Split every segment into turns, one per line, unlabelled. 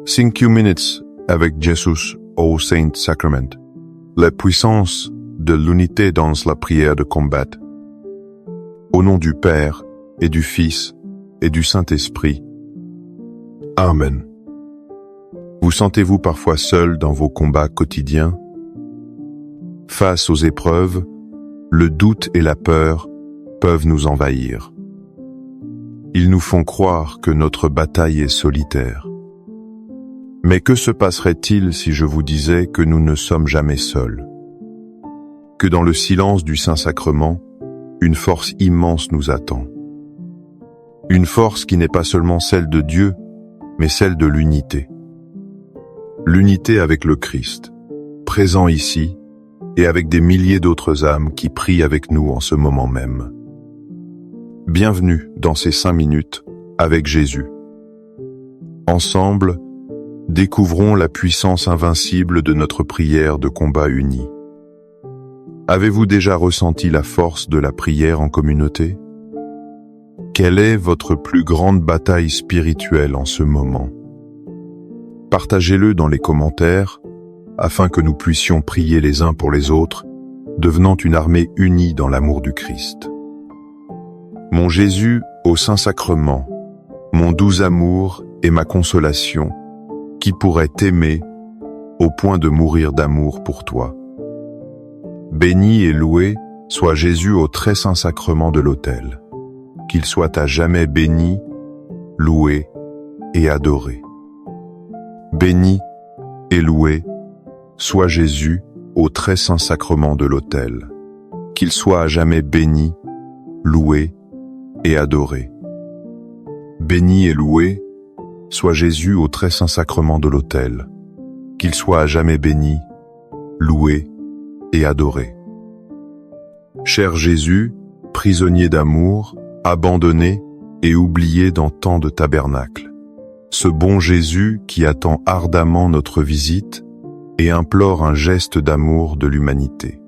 5 minutes avec Jésus au Saint-Sacrement. La puissance de l'unité dans la prière de combat. Au nom du Père et du Fils et du Saint-Esprit. Amen. Vous sentez-vous parfois seul dans vos combats quotidiens? Face aux épreuves, le doute et la peur peuvent nous envahir. Ils nous font croire que notre bataille est solitaire. Mais que se passerait-il si je vous disais que nous ne sommes jamais seuls? Que dans le silence du Saint-Sacrement, une force immense nous attend. Une force qui n'est pas seulement celle de Dieu, mais celle de l'unité. L'unité avec le Christ, présent ici, et avec des milliers d'autres âmes qui prient avec nous en ce moment même. Bienvenue dans ces 5 minutes avec Jésus. Ensemble, découvrons la puissance invincible de notre prière de combat uni. Avez-vous déjà ressenti la force de la prière en communauté? Quelle est votre plus grande bataille spirituelle en ce moment? Partagez-le dans les commentaires, afin que nous puissions prier les uns pour les autres, devenant une armée unie dans l'amour du Christ. Mon Jésus au Saint-Sacrement, mon doux amour et ma consolation, qui pourrait t'aimer au point de mourir d'amour pour toi. Béni et loué soit Jésus au très saint sacrement de l'autel. Qu'il soit à jamais béni, loué et adoré. Béni et loué soit Jésus au très saint sacrement de l'autel. Qu'il soit à jamais béni, loué et adoré. Béni et loué soit Jésus au très saint sacrement de l'autel. Qu'il soit à jamais béni, loué et adoré. Cher Jésus, prisonnier d'amour, abandonné et oublié dans tant de tabernacles. Ce bon Jésus qui attend ardemment notre visite et implore un geste d'amour de l'humanité.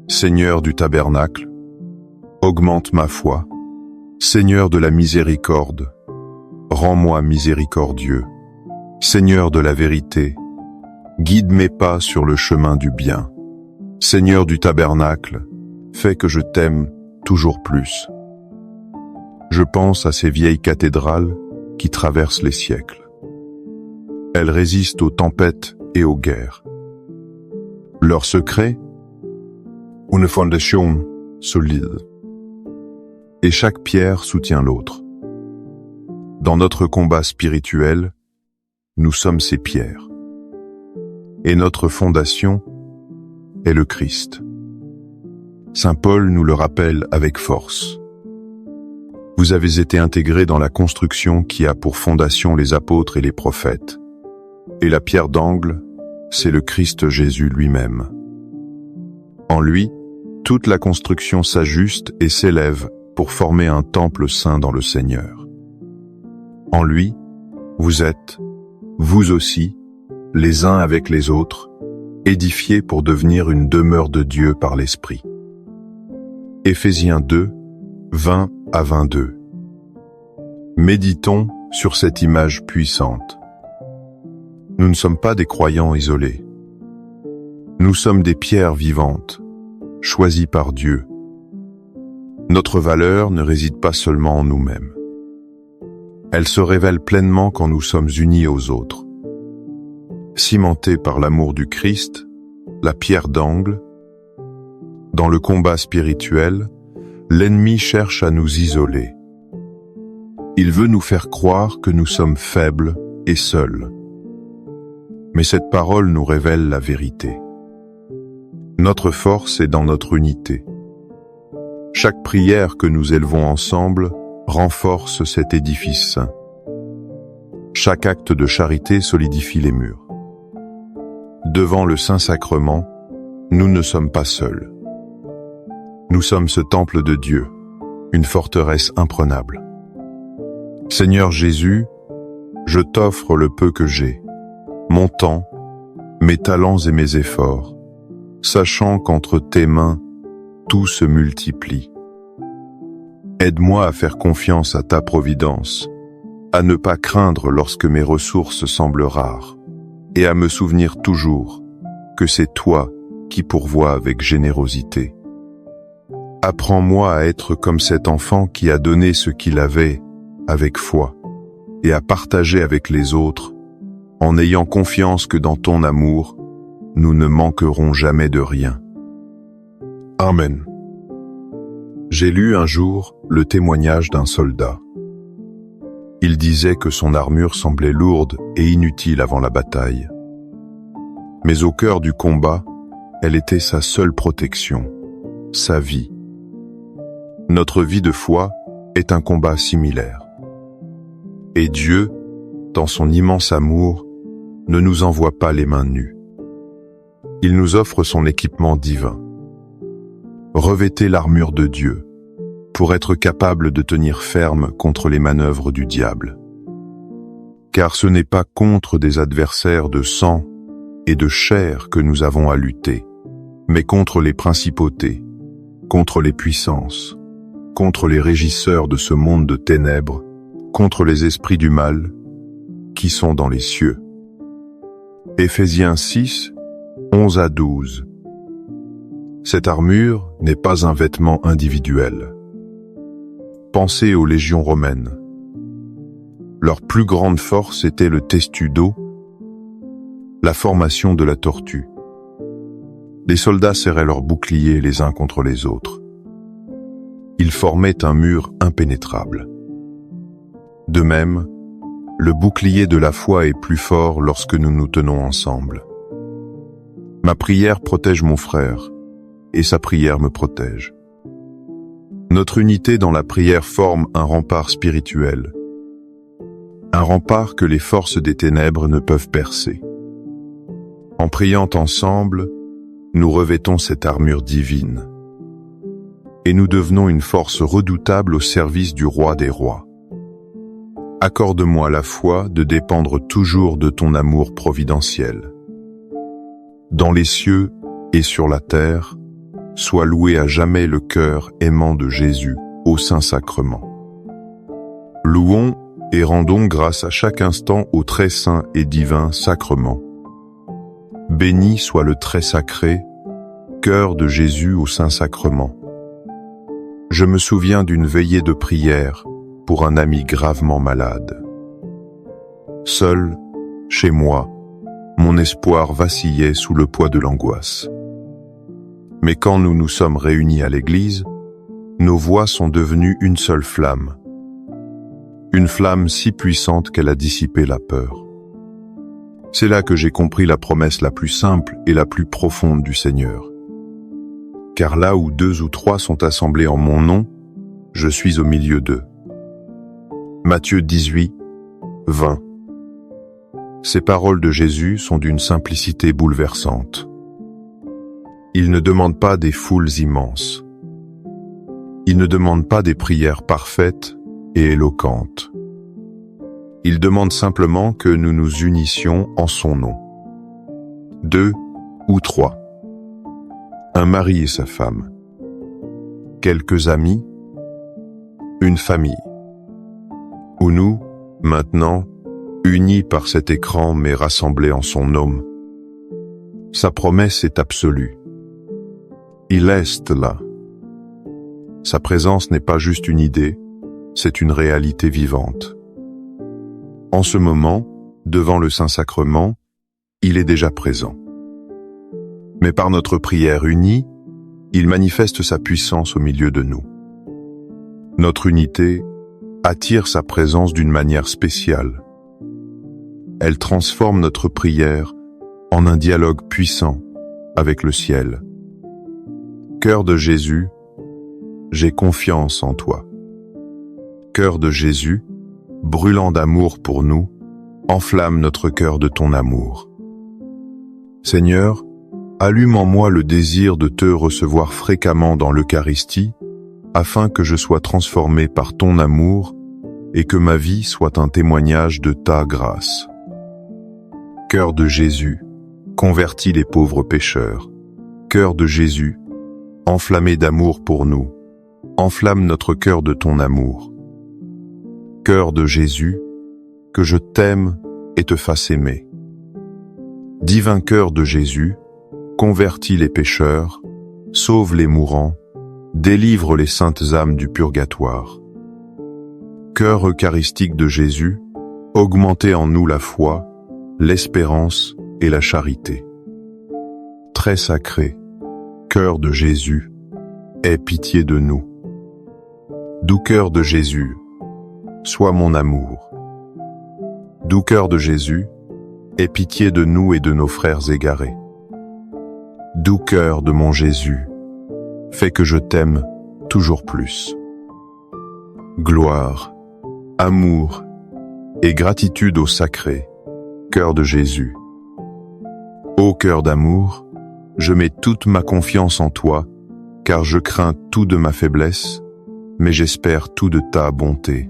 Seigneur du tabernacle, augmente ma foi. Seigneur de la miséricorde, rends-moi miséricordieux. Seigneur de la vérité, guide mes pas sur le chemin du bien. Seigneur du tabernacle, fais que je t'aime toujours plus. Je pense à ces vieilles cathédrales qui traversent les siècles. Elles résistent aux tempêtes et aux guerres. Leur secret? Une fondation solide. Et chaque pierre soutient l'autre. Dans notre combat spirituel, nous sommes ces pierres. Et notre fondation est le Christ. Saint Paul nous le rappelle avec force. Vous avez été intégrés dans la construction qui a pour fondation les apôtres et les prophètes. Et la pierre d'angle, c'est le Christ Jésus lui-même. En lui, toute la construction s'ajuste et s'élève pour former un temple saint dans le Seigneur. En lui, vous êtes, vous aussi, les uns avec les autres, édifiés pour devenir une demeure de Dieu par l'Esprit. Éphésiens 2, 20 à 22. Méditons sur cette image puissante. Nous ne sommes pas des croyants isolés. Nous sommes des pierres vivantes, choisies par Dieu. Notre valeur ne réside pas seulement en nous-mêmes. Elle se révèle pleinement quand nous sommes unis aux autres. Cimentés par l'amour du Christ, la pierre d'angle, dans le combat spirituel, l'ennemi cherche à nous isoler. Il veut nous faire croire que nous sommes faibles et seuls. Mais cette parole nous révèle la vérité. Notre force est dans notre unité. Chaque prière que nous élevons ensemble renforce cet édifice saint. Chaque acte de charité solidifie les murs. Devant le Saint-Sacrement, nous ne sommes pas seuls. Nous sommes ce temple de Dieu, une forteresse imprenable. Seigneur Jésus, je t'offre le peu que j'ai, mon temps, mes talents et mes efforts, sachant qu'entre tes mains, tout se multiplie. Aide-moi à faire confiance à ta providence, à ne pas craindre lorsque mes ressources semblent rares, et à me souvenir toujours que c'est toi qui pourvois avec générosité. Apprends-moi à être comme cet enfant qui a donné ce qu'il avait avec foi, et à partager avec les autres, en ayant confiance que dans ton amour, nous ne manquerons jamais de rien. Amen. J'ai lu un jour le témoignage d'un soldat. Il disait que son armure semblait lourde et inutile avant la bataille. Mais au cœur du combat, elle était sa seule protection, sa vie. Notre vie de foi est un combat similaire. Et Dieu, dans son immense amour, ne nous envoie pas les mains nues. Il nous offre son équipement divin. Revêtez l'armure de Dieu pour être capable de tenir ferme contre les manœuvres du diable. Car ce n'est pas contre des adversaires de sang et de chair que nous avons à lutter, mais contre les principautés, contre les puissances, contre les régisseurs de ce monde de ténèbres, contre les esprits du mal qui sont dans les cieux. Éphésiens 6, 11 à 12. Cette armure n'est pas un vêtement individuel. Pensez aux légions romaines. Leur plus grande force était le testudo, la formation de la tortue. Les soldats serraient leurs boucliers les uns contre les autres. Ils formaient un mur impénétrable. De même, le bouclier de la foi est plus fort lorsque nous nous tenons ensemble. Ma prière protège mon frère, et sa prière me protège. Notre unité dans la prière forme un rempart spirituel, un rempart que les forces des ténèbres ne peuvent percer. En priant ensemble, nous revêtons cette armure divine, et nous devenons une force redoutable au service du Roi des rois. Accorde-moi la foi de dépendre toujours de ton amour providentiel. Dans les cieux et sur la terre, sois loué à jamais le cœur aimant de Jésus au Saint-Sacrement. Louons et rendons grâce à chaque instant au très saint et divin sacrement. Béni soit le très sacré, cœur de Jésus au Saint-Sacrement. Je me souviens d'une veillée de prière pour un ami gravement malade. Seul, chez moi, mon espoir vacillait sous le poids de l'angoisse. Mais quand nous nous sommes réunis à l'église, nos voix sont devenues une seule flamme. Une flamme si puissante qu'elle a dissipé la peur. C'est là que j'ai compris la promesse la plus simple et la plus profonde du Seigneur. Car là où 2 ou 3 sont assemblés en mon nom, je suis au milieu d'eux. Matthieu 18, 20. Ces paroles de Jésus sont d'une simplicité bouleversante. Il ne demande pas des foules immenses. Il ne demande pas des prières parfaites et éloquentes. Il demande simplement que nous nous unissions en son nom. 2 ou 3. Un mari et sa femme. Quelques amis. Une famille. Ou nous, maintenant, unis par cet écran mais rassemblés en son nom. Sa promesse est absolue. Il est là. Sa présence n'est pas juste une idée, c'est une réalité vivante. En ce moment, devant le Saint-Sacrement, il est déjà présent. Mais par notre prière unie, il manifeste sa puissance au milieu de nous. Notre unité attire sa présence d'une manière spéciale. Elle transforme notre prière en un dialogue puissant avec le ciel. Cœur de Jésus, j'ai confiance en toi. Cœur de Jésus, brûlant d'amour pour nous, enflamme notre cœur de ton amour. Seigneur, allume en moi le désir de te recevoir fréquemment dans l'Eucharistie, afin que je sois transformé par ton amour et que ma vie soit un témoignage de ta grâce. Cœur de Jésus, convertis les pauvres pécheurs. Cœur de Jésus, enflammé d'amour pour nous, enflamme notre cœur de ton amour. Cœur de Jésus, que je t'aime et te fasse aimer. Divin cœur de Jésus, convertis les pécheurs, sauve les mourants, délivre les saintes âmes du purgatoire. Cœur eucharistique de Jésus, augmentez en nous la foi, l'espérance et la charité. Très sacré, cœur de Jésus, aie pitié de nous. Doux cœur de Jésus, sois mon amour. Doux cœur de Jésus, aie pitié de nous et de nos frères égarés. Doux cœur de mon Jésus, fais que je t'aime toujours plus. Gloire, amour et gratitude au sacré, cœur de Jésus. Ô cœur d'amour, je mets toute ma confiance en toi, car je crains tout de ma faiblesse, mais j'espère tout de ta bonté.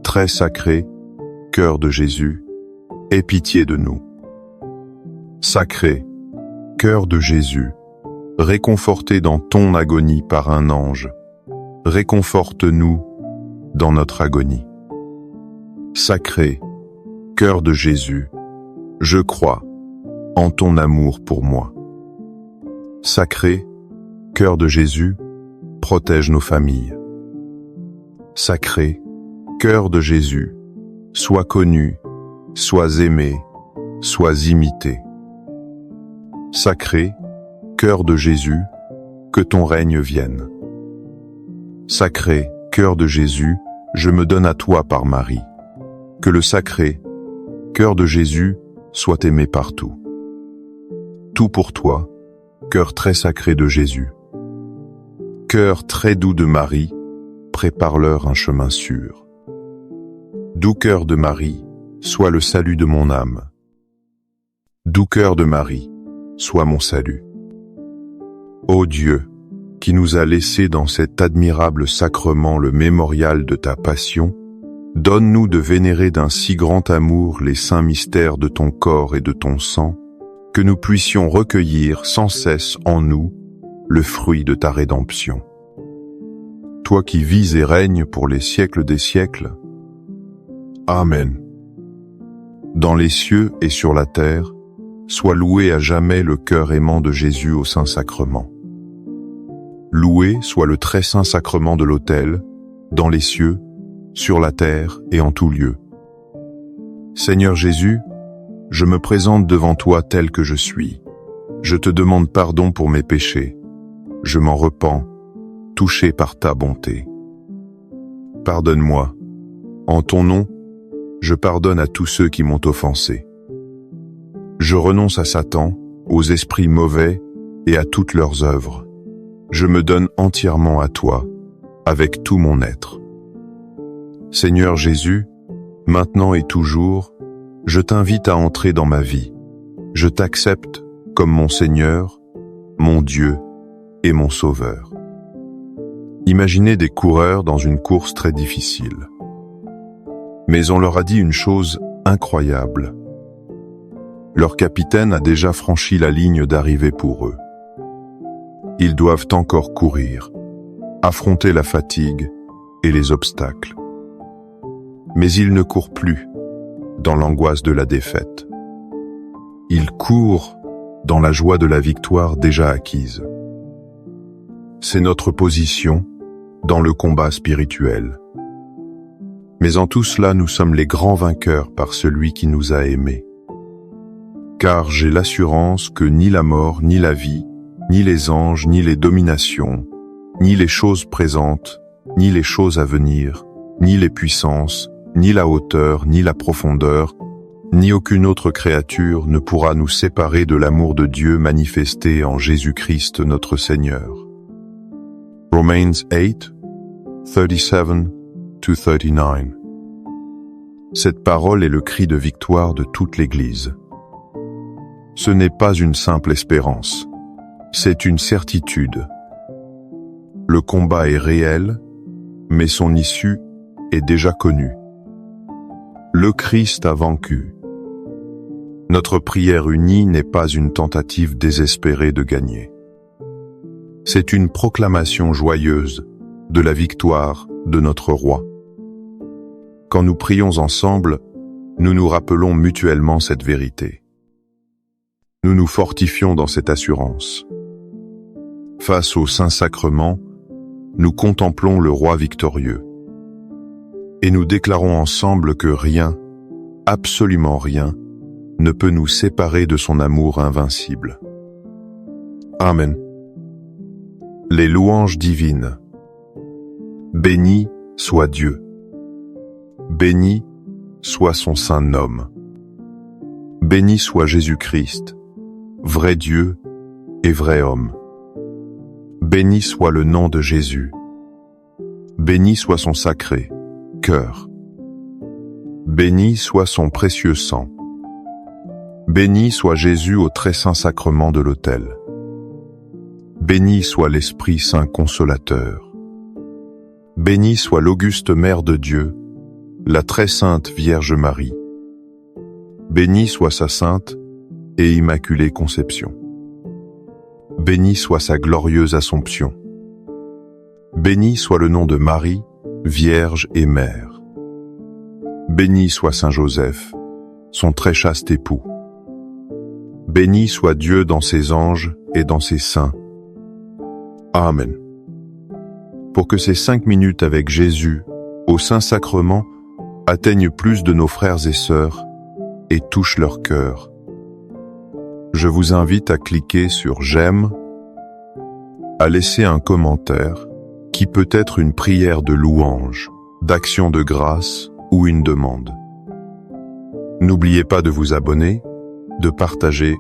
Très sacré, cœur de Jésus, aie pitié de nous. Sacré, cœur de Jésus, réconforté dans ton agonie par un ange, réconforte-nous dans notre agonie. Sacré, cœur de Jésus, je crois en ton amour pour moi. Sacré, cœur de Jésus, protège nos familles. Sacré, cœur de Jésus, sois connu, sois aimé, sois imité. Sacré, cœur de Jésus, que ton règne vienne. Sacré, cœur de Jésus, je me donne à toi par Marie. Que le sacré, cœur de Jésus, soit aimé partout. Tout pour toi, cœur très sacré de Jésus. Cœur très doux de Marie, prépare-leur un chemin sûr. Doux cœur de Marie, sois le salut de mon âme. Doux cœur de Marie, sois mon salut. Ô Dieu, qui nous a laissé dans cet admirable sacrement le mémorial de ta passion, donne-nous de vénérer d'un si grand amour les saints mystères de ton corps et de ton sang, que nous puissions recueillir sans cesse en nous le fruit de ta rédemption. Toi qui vis et règnes pour les siècles des siècles. Amen. Dans les cieux et sur la terre, soit loué à jamais le cœur aimant de Jésus au Saint-Sacrement. Loué soit le très saint sacrement de l'autel, dans les cieux, sur la terre et en tout lieu. Seigneur Jésus, je me présente devant toi tel que je suis. Je te demande pardon pour mes péchés. Je m'en repens, touché par ta bonté. Pardonne-moi. En ton nom, je pardonne à tous ceux qui m'ont offensé. Je renonce à Satan, aux esprits mauvais et à toutes leurs œuvres. Je me donne entièrement à toi, avec tout mon être. Seigneur Jésus, maintenant et toujours, je t'invite à entrer dans ma vie. Je t'accepte comme mon Seigneur, mon Dieu et mon Sauveur. Imaginez des coureurs dans une course très difficile. Mais on leur a dit une chose incroyable. Leur capitaine a déjà franchi la ligne d'arrivée pour eux. Ils doivent encore courir, affronter la fatigue et les obstacles. Mais ils ne courent plus dans l'angoisse de la défaite. Ils courent dans la joie de la victoire déjà acquise. C'est notre position dans le combat spirituel. Mais en tout cela, nous sommes les grands vainqueurs par celui qui nous a aimés. Car j'ai l'assurance que ni la mort, ni la vie, ni les anges, ni les dominations, ni les choses présentes, ni les choses à venir, ni les puissances, ni la hauteur, ni la profondeur, ni aucune autre créature ne pourra nous séparer de l'amour de Dieu manifesté en Jésus-Christ notre Seigneur. Romans 8, 37-39. Cette parole est le cri de victoire de toute l'Église. Ce n'est pas une simple espérance, c'est une certitude. Le combat est réel, mais son issue est déjà connue. Le Christ a vaincu. Notre prière unie n'est pas une tentative désespérée de gagner. C'est une proclamation joyeuse de la victoire de notre roi. Quand nous prions ensemble, nous nous rappelons mutuellement cette vérité. Nous nous fortifions dans cette assurance. Face au Saint-Sacrement, nous contemplons le Roi victorieux. Et nous déclarons ensemble que rien, absolument rien, ne peut nous séparer de son amour invincible. Amen. Les louanges divines. Béni soit Dieu. Béni soit son saint nom. Béni soit Jésus-Christ, vrai Dieu et vrai homme. Béni soit le nom de Jésus. Béni soit son sacré cœur. Béni soit son précieux sang. Béni soit Jésus au très saint sacrement de l'autel. Béni soit l'Esprit Saint consolateur. Béni soit l'auguste Mère de Dieu, la très sainte Vierge Marie. Béni soit sa sainte et immaculée conception. Béni soit sa glorieuse Assomption. Béni soit le nom de Marie, Vierge et Mère. Béni soit Saint Joseph, son très chaste époux. Béni soit Dieu dans ses anges et dans ses saints. Amen. Pour que ces 5 minutes avec Jésus, au Saint-Sacrement, atteignent plus de nos frères et sœurs et touchent leur cœur, je vous invite à cliquer sur « J'aime », à laisser un commentaire qui peut être une prière de louange, d'action de grâce ou une demande. N'oubliez pas de vous abonner, de partager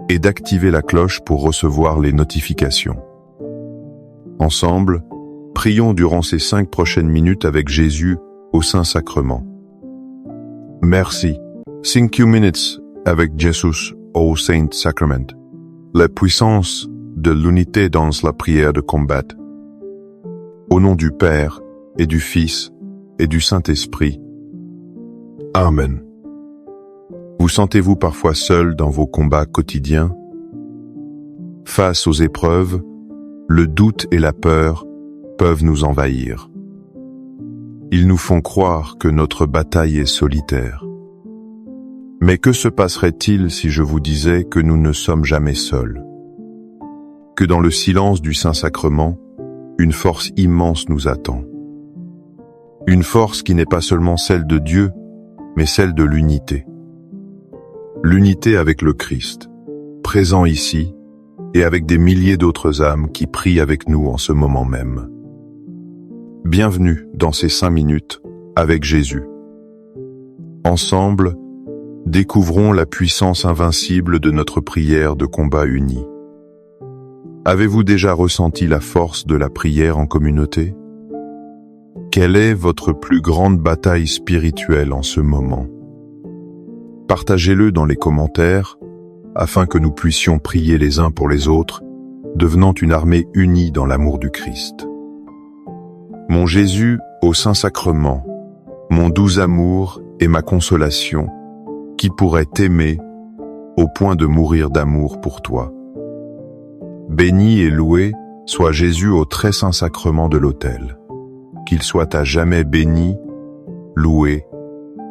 et d'activer la cloche pour recevoir les notifications. Ensemble, prions durant ces 5 prochaines minutes avec Jésus au Saint-Sacrement. Merci. 5 minutes avec Jésus au Saint-Sacrement. La puissance de l'unité dans la prière de combat. Au nom du Père et du Fils et du Saint-Esprit. Amen. Vous sentez-vous parfois seul dans vos combats quotidiens? Face aux épreuves, le doute et la peur peuvent nous envahir. Ils nous font croire que notre bataille est solitaire. Mais que se passerait-il si je vous disais que nous ne sommes jamais seuls? Que dans le silence du Saint-Sacrement, une force immense nous attend. Une force qui n'est pas seulement celle de Dieu, mais celle de l'unité. L'unité avec le Christ, présent ici, et avec des milliers d'autres âmes qui prient avec nous en ce moment même. Bienvenue dans ces 5 minutes avec Jésus. Ensemble, découvrons la puissance invincible de notre prière de combat unie. Avez-vous déjà ressenti la force de la prière en communauté? Quelle est votre plus grande bataille spirituelle en ce moment? Partagez-le dans les commentaires, afin que nous puissions prier les uns pour les autres, devenant une armée unie dans l'amour du Christ. Mon Jésus au Saint-Sacrement, mon doux amour et ma consolation, qui pourrait t'aimer au point de mourir d'amour pour toi. Béni et loué soit Jésus au très saint sacrement de l'autel. Qu'il soit à jamais béni, loué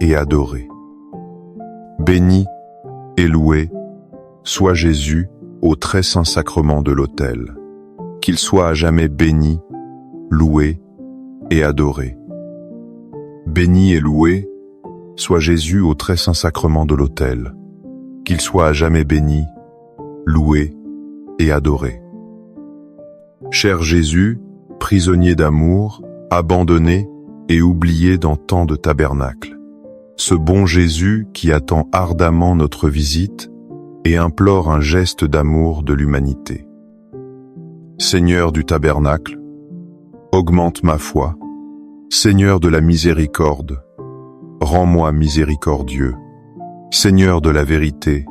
et adoré. Béni et loué soit Jésus au très saint sacrement de l'autel. Qu'il soit à jamais béni, loué et adoré. Béni et loué soit Jésus au très saint sacrement de l'autel. Qu'il soit à jamais béni, loué et adoré. Cher Jésus, prisonnier d'amour, abandonné et oublié dans tant de tabernacles. Ce bon Jésus qui attend ardemment notre visite et implore un geste d'amour de l'humanité. Seigneur du tabernacle, augmente ma foi. Seigneur de la miséricorde, rends-moi miséricordieux. Seigneur de la vérité,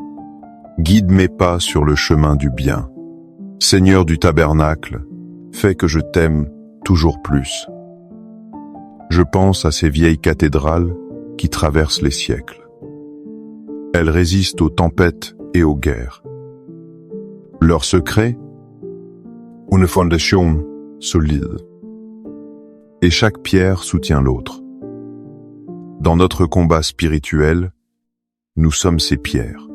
guide mes pas sur le chemin du bien. Seigneur du tabernacle, fais que je t'aime toujours plus. Je pense à ces vieilles cathédrales qui traversent les siècles. Elles résistent aux tempêtes et aux guerres. Leur secret? Une fondation solide. Et chaque pierre soutient l'autre. Dans notre combat spirituel, nous sommes ces pierres.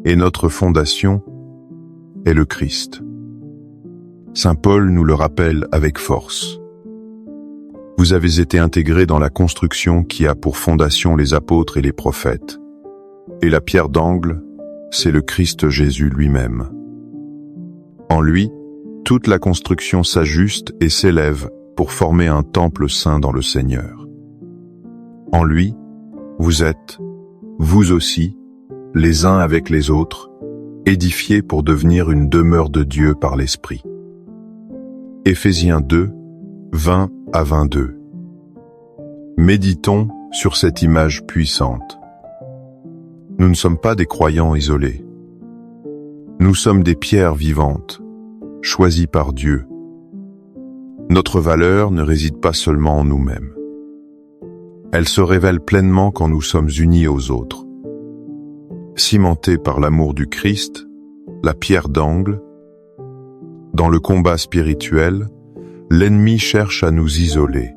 Et notre fondation est le Christ. Saint Paul nous le rappelle avec force. Vous avez été intégrés dans la construction qui a pour fondation les apôtres et les prophètes. Et la pierre d'angle, c'est le Christ Jésus lui-même. En lui, toute la construction s'ajuste et s'élève pour former un temple saint dans le Seigneur. En lui, vous êtes, vous aussi, les uns avec les autres, édifiés pour devenir une demeure de Dieu par l'Esprit. Éphésiens 2, 20 à 22. Méditons sur cette image puissante. Nous ne sommes pas des croyants isolés. Nous sommes des pierres vivantes, choisies par Dieu. Notre valeur ne réside pas seulement en nous-mêmes. Elle se révèle pleinement quand nous sommes unis aux autres. Cimentés par l'amour du Christ, la pierre d'angle, dans le combat spirituel, l'ennemi cherche à nous isoler.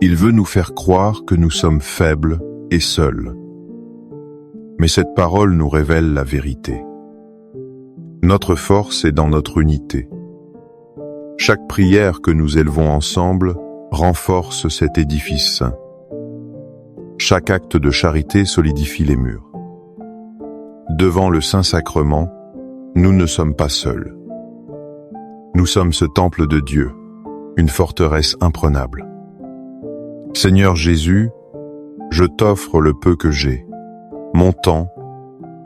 Il veut nous faire croire que nous sommes faibles et seuls. Mais cette parole nous révèle la vérité. Notre force est dans notre unité. Chaque prière que nous élevons ensemble renforce cet édifice saint. Chaque acte de charité solidifie les murs. Devant le Saint-Sacrement, nous ne sommes pas seuls. Nous sommes ce temple de Dieu, une forteresse imprenable. Seigneur Jésus, je t'offre le peu que j'ai, mon temps,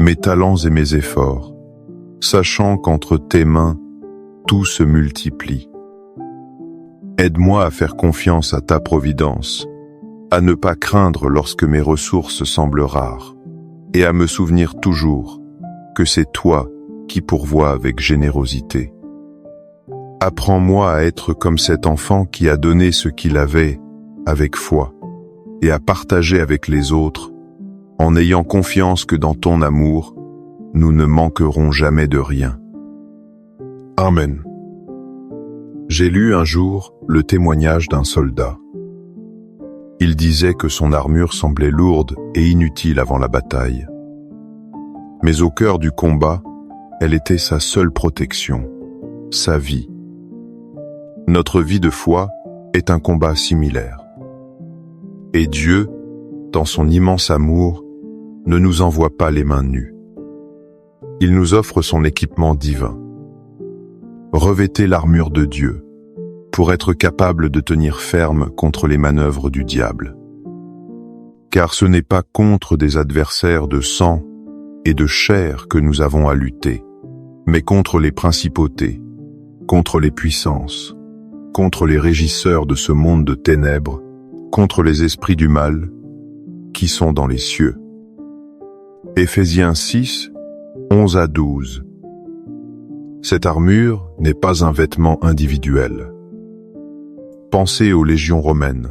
mes talents et mes efforts, sachant qu'entre tes mains, tout se multiplie. Aide-moi à faire confiance à ta providence, à ne pas craindre lorsque mes ressources semblent rares, et à me souvenir toujours que c'est toi qui pourvois avec générosité. Apprends-moi à être comme cet enfant qui a donné ce qu'il avait avec foi, et à partager avec les autres, en ayant confiance que dans ton amour, nous ne manquerons jamais de rien. Amen. J'ai lu un jour le témoignage d'un soldat. Il disait que son armure semblait lourde et inutile avant la bataille. Mais au cœur du combat, elle était sa seule protection, sa vie. Notre vie de foi est un combat similaire. Et Dieu, dans son immense amour, ne nous envoie pas les mains nues. Il nous offre son équipement divin. Revêtez l'armure de Dieu pour être capable de tenir ferme contre les manœuvres du diable. Car ce n'est pas contre des adversaires de sang et de chair que nous avons à lutter, mais contre les principautés, contre les puissances, contre les régisseurs de ce monde de ténèbres, contre les esprits du mal qui sont dans les cieux. Éphésiens 6, 11 à 12. Cette armure n'est pas un vêtement individuel. Pensez aux légions romaines.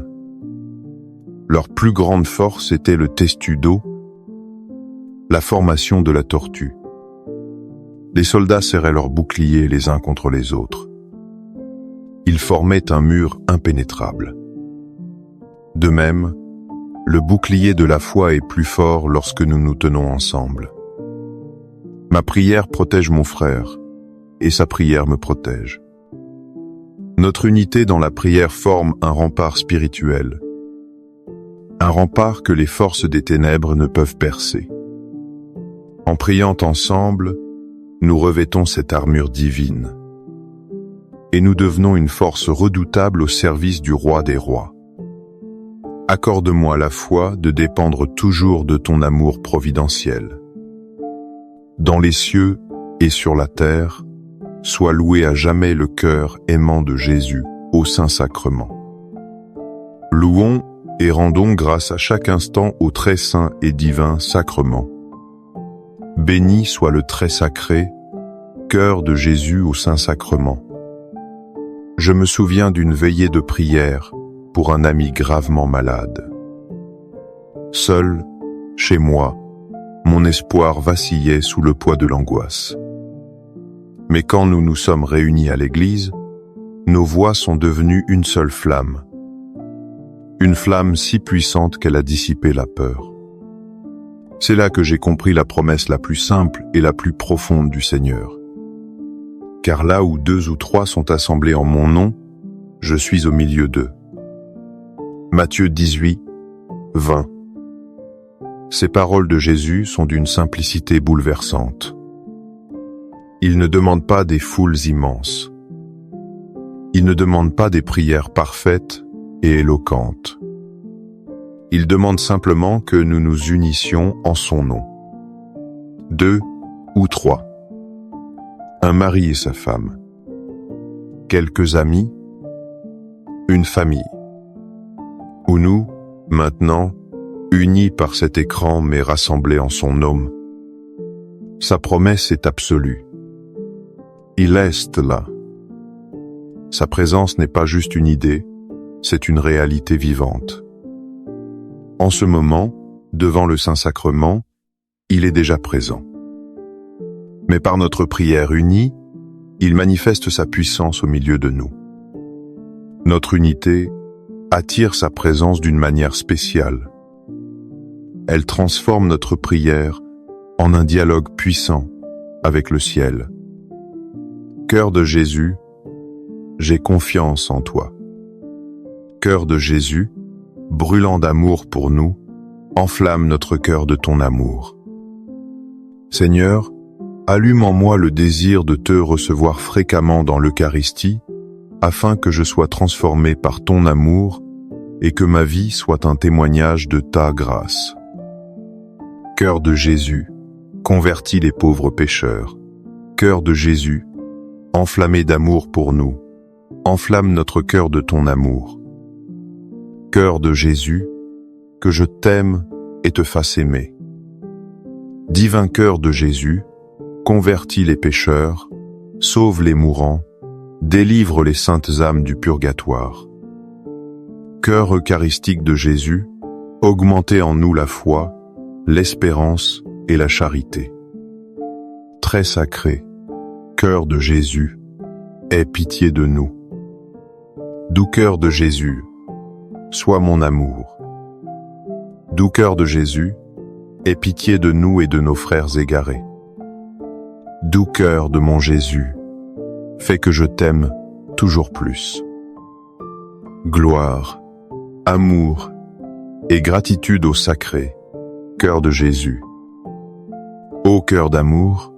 Leur plus grande force était le testudo, la formation de la tortue. Les soldats serraient leurs boucliers les uns contre les autres. Ils formaient un mur impénétrable. De même, le bouclier de la foi est plus fort lorsque nous nous tenons ensemble. Ma prière protège mon frère, et sa prière me protège. Notre unité dans la prière forme un rempart spirituel, un rempart que les forces des ténèbres ne peuvent percer. En priant ensemble, nous revêtons cette armure divine, et nous devenons une force redoutable au service du Roi des rois. Accorde-moi la foi de dépendre toujours de ton amour providentiel. Dans les cieux et sur la terre, soit loué à jamais le cœur aimant de Jésus au Saint-Sacrement. Louons et rendons grâce à chaque instant au très saint et divin sacrement. Béni soit le très sacré, cœur de Jésus au Saint-Sacrement. Je me souviens d'une veillée de prière pour un ami gravement malade. Seul, chez moi, mon espoir vacillait sous le poids de l'angoisse. Mais quand nous nous sommes réunis à l'église, nos voix sont devenues une seule flamme. une flamme si puissante qu'elle a dissipé la peur. C'est là que j'ai compris la promesse la plus simple et la plus profonde du Seigneur. Car là où 2 ou 3 sont assemblés en mon nom, je suis au milieu d'eux. Matthieu 18, 20. Ces paroles de Jésus sont d'une simplicité bouleversante. Il ne demande pas des foules immenses. Il ne demande pas des prières parfaites et éloquentes. Il demande simplement que nous nous unissions en son nom. 2 ou 3. Un mari et sa femme. Quelques amis. Une famille. Ou nous, maintenant, unis par cet écran mais rassemblés en son nom. Sa promesse est absolue. Il est là. Sa présence n'est pas juste une idée, c'est une réalité vivante. En ce moment, devant le Saint-Sacrement, il est déjà présent. Mais par notre prière unie, il manifeste sa puissance au milieu de nous. Notre unité attire sa présence d'une manière spéciale. Elle transforme notre prière en un dialogue puissant avec le ciel. Cœur de Jésus, j'ai confiance en toi. Cœur de Jésus, brûlant d'amour pour nous, enflamme notre cœur de ton amour. Seigneur, allume en moi le désir de te recevoir fréquemment dans l'Eucharistie, afin que je sois transformé par ton amour et que ma vie soit un témoignage de ta grâce. Cœur de Jésus, convertis les pauvres pécheurs. Cœur de Jésus, enflammé d'amour pour nous, enflamme notre cœur de ton amour. Cœur de Jésus, que je t'aime et te fasse aimer. Divin cœur de Jésus, convertis les pécheurs, sauve les mourants, délivre les saintes âmes du purgatoire. Cœur eucharistique de Jésus, augmentez en nous la foi, l'espérance et la charité. Très sacré, cœur de Jésus, aie pitié de nous. Doux cœur de Jésus, sois mon amour. Doux cœur de Jésus, aie pitié de nous et de nos frères égarés. Doux cœur de mon Jésus, fais que je t'aime toujours plus. Gloire, amour et gratitude au sacré, cœur de Jésus. Ô cœur d'amour,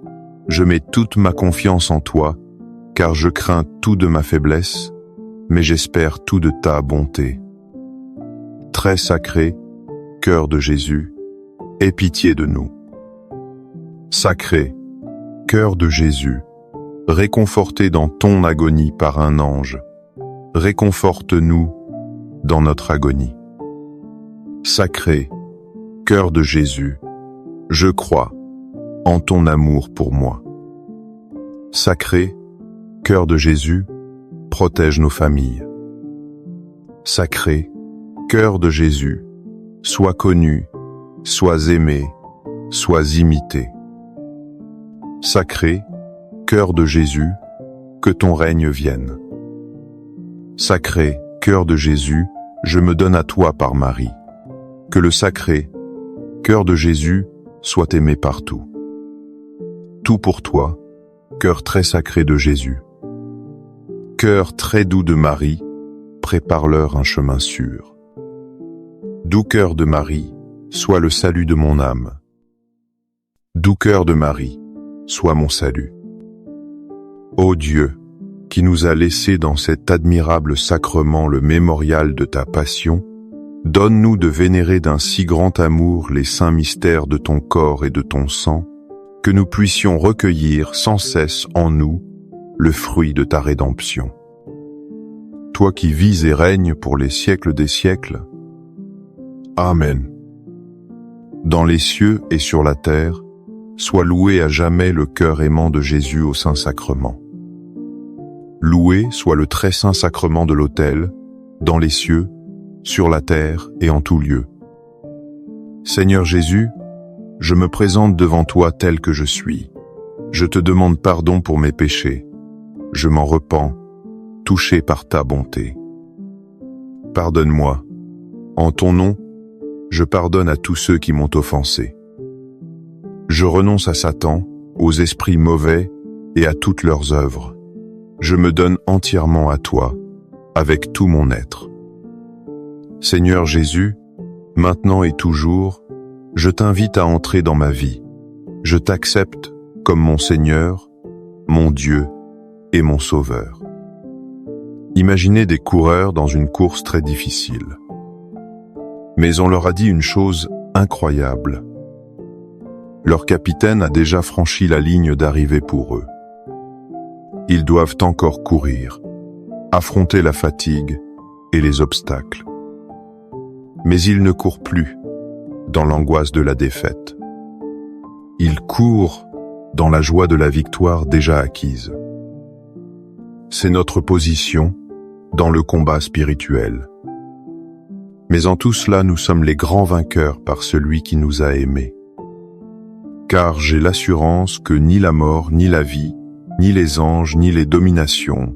je mets toute ma confiance en toi, car je crains tout de ma faiblesse, mais j'espère tout de ta bonté. Très sacré, cœur de Jésus, aie pitié de nous. Sacré, cœur de Jésus, réconforté dans ton agonie par un ange, réconforte-nous dans notre agonie. Sacré, cœur de Jésus, je crois en ton amour pour moi. Sacré, cœur de Jésus, protège nos familles. Sacré, cœur de Jésus, sois connu, sois aimé, sois imité. Sacré, cœur de Jésus, que ton règne vienne. Sacré, cœur de Jésus, je me donne à toi par Marie. Que le sacré, cœur de Jésus, soit aimé partout. Tout pour toi, cœur très sacré de Jésus. Cœur très doux de Marie, prépare-leur un chemin sûr. Doux cœur de Marie, sois le salut de mon âme. Doux cœur de Marie, sois mon salut. Ô Dieu, qui nous a laissé dans cet admirable sacrement le mémorial de ta passion, donne-nous de vénérer d'un si grand amour les saints mystères de ton corps et de ton sang, que nous puissions recueillir sans cesse en nous le fruit de ta rédemption. Toi qui vis et règnes pour les siècles des siècles. Amen. Dans les cieux et sur la terre, soit loué à jamais le cœur aimant de Jésus au Saint-Sacrement. Loué soit le très saint sacrement de l'autel, dans les cieux, sur la terre et en tout lieu. Seigneur Jésus, je me présente devant toi tel que je suis. Je te demande pardon pour mes péchés. Je m'en repens, touché par ta bonté. Pardonne-moi, En ton nom, je pardonne à tous ceux qui m'ont offensé. Je renonce à Satan, aux esprits mauvais et à toutes leurs œuvres. Je me donne entièrement à toi, avec tout mon être. Seigneur Jésus, maintenant et toujours, je t'invite à entrer dans ma vie. Je t'accepte comme mon Seigneur, mon Dieu et mon Sauveur. Imaginez des coureurs dans une course très difficile. Mais on leur a dit une chose incroyable. Leur capitaine a déjà franchi la ligne d'arrivée pour eux. Ils doivent encore courir, affronter la fatigue et les obstacles. Mais ils ne courent plus dans l'angoisse de la défaite. Ils courent dans la joie de la victoire déjà acquise. C'est notre position dans le combat spirituel. Mais en tout cela, nous sommes les grands vainqueurs par celui qui nous a aimés. Car j'ai l'assurance que ni la mort, ni la vie, ni les anges, ni les dominations,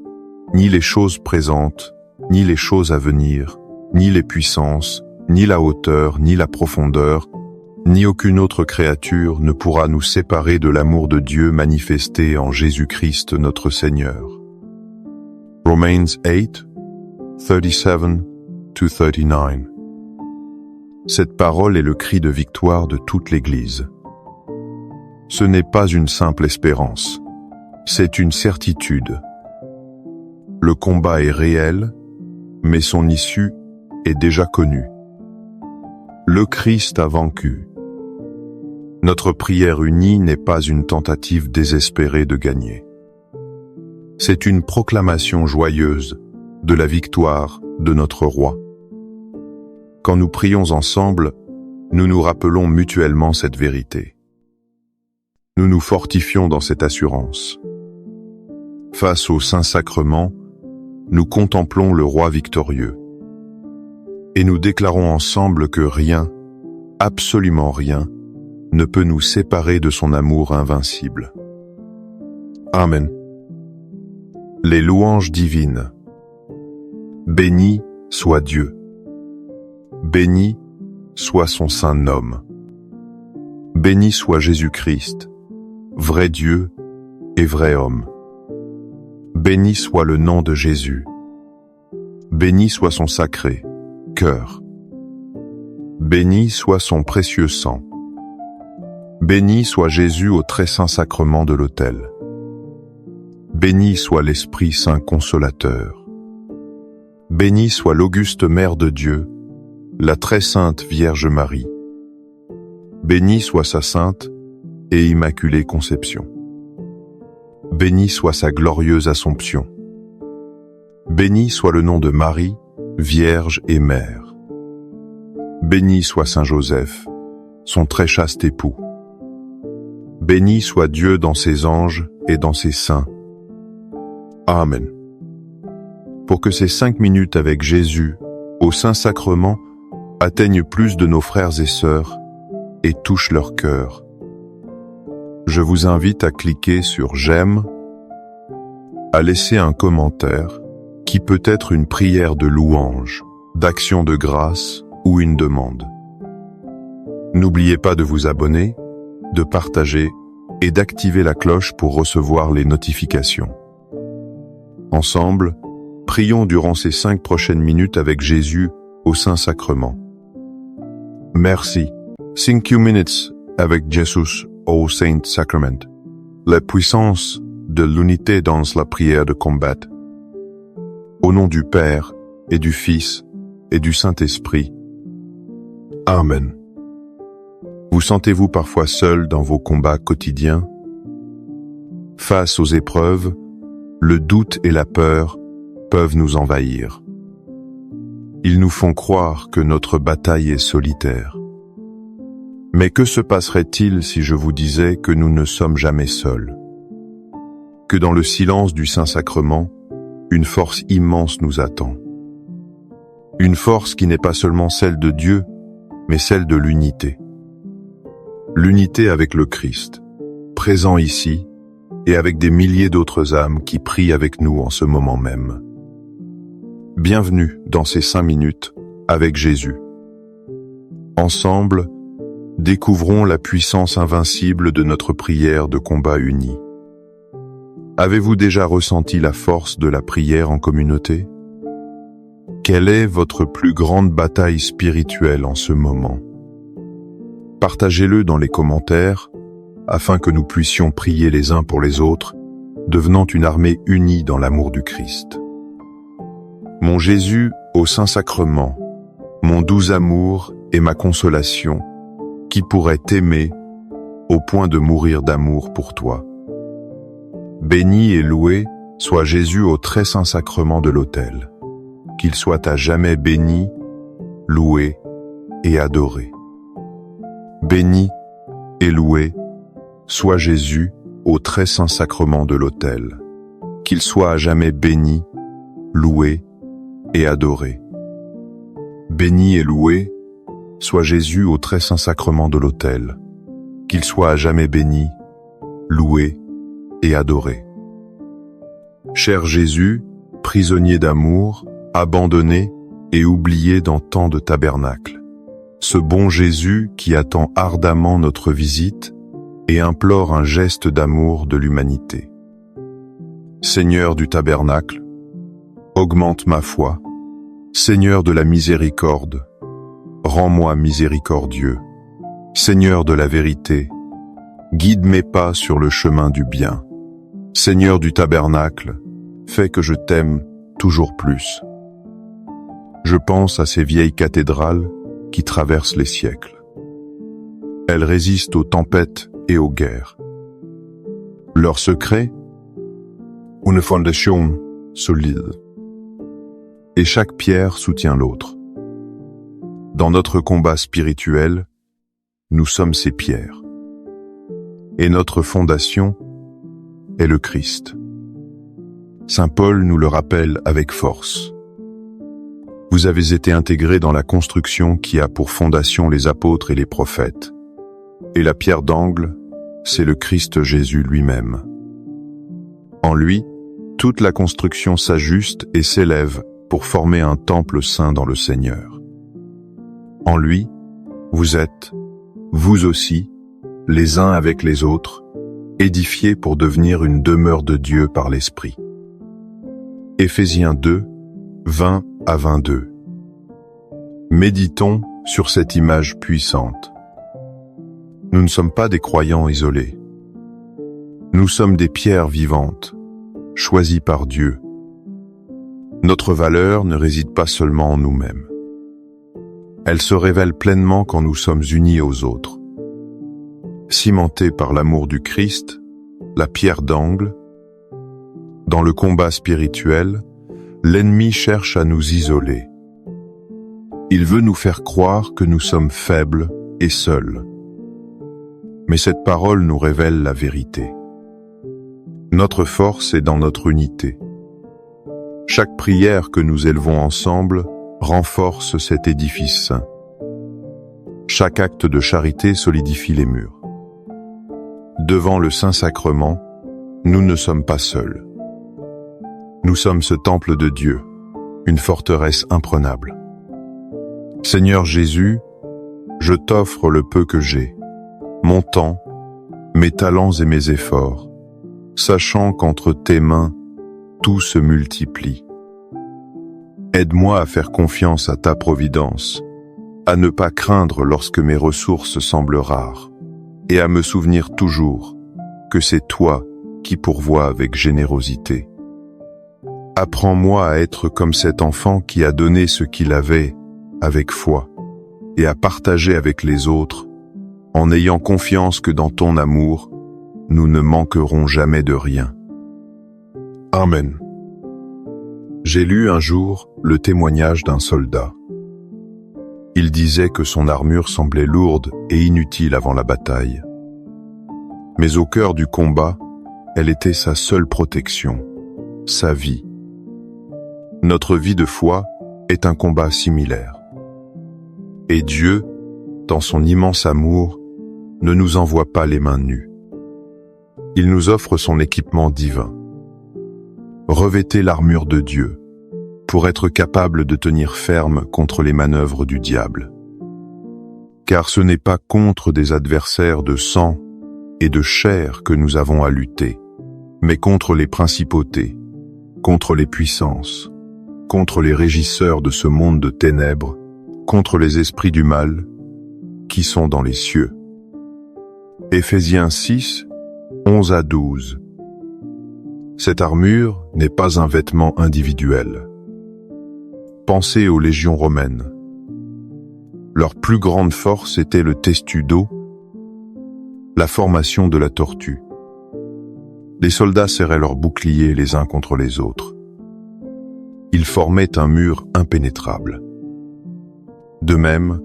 ni les choses présentes, ni les choses à venir, ni les puissances, ni la hauteur, ni la profondeur, ni aucune autre créature ne pourra nous séparer de l'amour de Dieu manifesté en Jésus-Christ notre Seigneur. Romans 8, 37-39. Cette parole est le cri de victoire de toute l'Église. Ce n'est pas une simple espérance, c'est une certitude. Le combat est réel, mais son issue est déjà connue. Le Christ a vaincu. Notre prière unie n'est pas une tentative désespérée de gagner. C'est une proclamation joyeuse de la victoire de notre Roi. Quand nous prions ensemble, nous nous rappelons mutuellement cette vérité. Nous nous fortifions dans cette assurance. Face au Saint-Sacrement, nous contemplons le Roi victorieux. Et nous déclarons ensemble que rien, absolument rien, ne peut nous séparer de son amour invincible. Amen. Les louanges divines. Béni soit Dieu. Béni soit son saint nom. Béni soit Jésus-Christ, vrai Dieu et vrai homme. Béni soit le nom de Jésus. Béni soit son sacré cœur. Béni soit son précieux sang. Béni soit Jésus au très saint sacrement de l'autel. Béni soit l'Esprit Saint consolateur. Béni soit l'auguste Mère de Dieu, la très sainte Vierge Marie. Béni soit sa sainte et immaculée conception. Béni soit sa glorieuse Assomption. Béni soit le nom de Marie, Vierge et Mère. Béni soit Saint Joseph, son très chaste époux. Béni soit Dieu dans ses anges et dans ses saints. Amen. Pour que ces 5 minutes avec Jésus, au Saint-Sacrement, atteignent plus de nos frères et sœurs et touchent leur cœur, je vous invite à cliquer sur « J'aime », à laisser un commentaire qui peut être une prière de louange, d'action de grâce ou une demande. N'oubliez pas de vous abonner, de partager et d'activer la cloche pour recevoir les notifications. Ensemble, prions durant ces 5 prochaines minutes avec Jésus au Saint-Sacrement. Merci. 5 minutes avec Jésus au Saint-Sacrement. La puissance de l'unité dans la prière de combat. Au nom du Père et du Fils et du Saint-Esprit. Amen. Vous sentez-vous parfois seul dans vos combats quotidiens? Face aux épreuves, le doute et la peur peuvent nous envahir. Ils nous font croire que notre bataille est solitaire. Mais que se passerait-il si je vous disais que nous ne sommes jamais seuls? Que dans le silence du Saint-Sacrement, une force immense nous attend. Une force qui n'est pas seulement celle de Dieu, mais celle de l'unité. L'unité avec le Christ, présent ici, et avec des milliers d'autres âmes qui prient avec nous en ce moment même. Bienvenue dans ces 5 minutes avec Jésus. Ensemble, découvrons la puissance invincible de notre prière de combat unie. Avez-vous déjà ressenti la force de la prière en communauté? Quelle est votre plus grande bataille spirituelle en ce moment? Partagez-le dans les commentaires, afin que nous puissions prier les uns pour les autres, devenant une armée unie dans l'amour du Christ. Mon Jésus au Saint-Sacrement, mon doux amour et ma consolation, qui pourrait t'aimer au point de mourir d'amour pour toi. Béni et loué soit Jésus au très saint sacrement de l'autel. Qu'il soit à jamais béni, loué et adoré. Béni et loué soit Jésus au très saint sacrement de l'autel. Qu'il soit à jamais béni, loué et adoré. Béni et loué soit Jésus au très saint sacrement de l'autel. Qu'il soit à jamais béni, loué et adoré. Cher Jésus, prisonnier d'amour, abandonné et oublié dans tant de tabernacles, ce bon Jésus qui attend ardemment notre visite et implore un geste d'amour de l'humanité. Seigneur du tabernacle, augmente ma foi. Seigneur de la miséricorde, rends-moi miséricordieux. Seigneur de la vérité, guide mes pas sur le chemin du bien. Seigneur du tabernacle, fais que je t'aime toujours plus. Je pense à ces vieilles cathédrales qui traversent les siècles. Elles résistent aux tempêtes et aux guerres. Leur secret? Une fondation solide. Et chaque pierre soutient l'autre. Dans notre combat spirituel, nous sommes ces pierres. Et notre fondation est le Christ. Saint Paul nous le rappelle avec force. Vous avez été intégrés dans la construction qui a pour fondation les apôtres et les prophètes. Et la pierre d'angle, c'est le Christ Jésus lui-même. En lui, toute la construction s'ajuste et s'élève pour former un temple saint dans le Seigneur. En lui, vous êtes, vous aussi, les uns avec les autres, édifiés pour devenir une demeure de Dieu par l'Esprit. Éphésiens 2, 20 à 22. Méditons sur cette image puissante. Nous ne sommes pas des croyants isolés. Nous sommes des pierres vivantes, choisies par Dieu. Notre valeur ne réside pas seulement en nous-mêmes. Elle se révèle pleinement quand nous sommes unis aux autres. Cimentés par l'amour du Christ, la pierre d'angle, dans le combat spirituel, l'ennemi cherche à nous isoler. Il veut nous faire croire que nous sommes faibles et seuls. Mais cette parole nous révèle la vérité. Notre force est dans notre unité. Chaque prière que nous élevons ensemble renforce cet édifice saint. Chaque acte de charité solidifie les murs. Devant le Saint-Sacrement, nous ne sommes pas seuls. Nous sommes ce temple de Dieu, une forteresse imprenable. Seigneur Jésus, je t'offre le peu que j'ai, mon temps, mes talents et mes efforts, sachant qu'entre tes mains, tout se multiplie. Aide-moi à faire confiance à ta providence, à ne pas craindre lorsque mes ressources semblent rares, et à me souvenir toujours que c'est toi qui pourvois avec générosité. Apprends-moi à être comme cet enfant qui a donné ce qu'il avait avec foi, et à partager avec les autres, en ayant confiance que dans ton amour, nous ne manquerons jamais de rien. Amen. J'ai lu un jour le témoignage d'un soldat. Il disait que son armure semblait lourde et inutile avant la bataille. Mais au cœur du combat, elle était sa seule protection, sa vie. Notre vie de foi est un combat similaire. Et Dieu, dans son immense amour, ne nous envoie pas les mains nues. Il nous offre son équipement divin. Revêtez l'armure de Dieu pour être capable de tenir ferme contre les manœuvres du diable. car ce n'est pas contre des adversaires de sang et de chair que nous avons à lutter, mais contre les principautés, contre les puissances, contre les régisseurs de ce monde de ténèbres, contre les esprits du mal qui sont dans les cieux. Éphésiens 6, 11 à 12. Cette armure n'est pas un vêtement individuel. Pensez aux légions romaines. Leur plus grande force était le testudo, la formation de la tortue. Les soldats serraient leurs boucliers les uns contre les autres. Ils formaient un mur impénétrable. De même,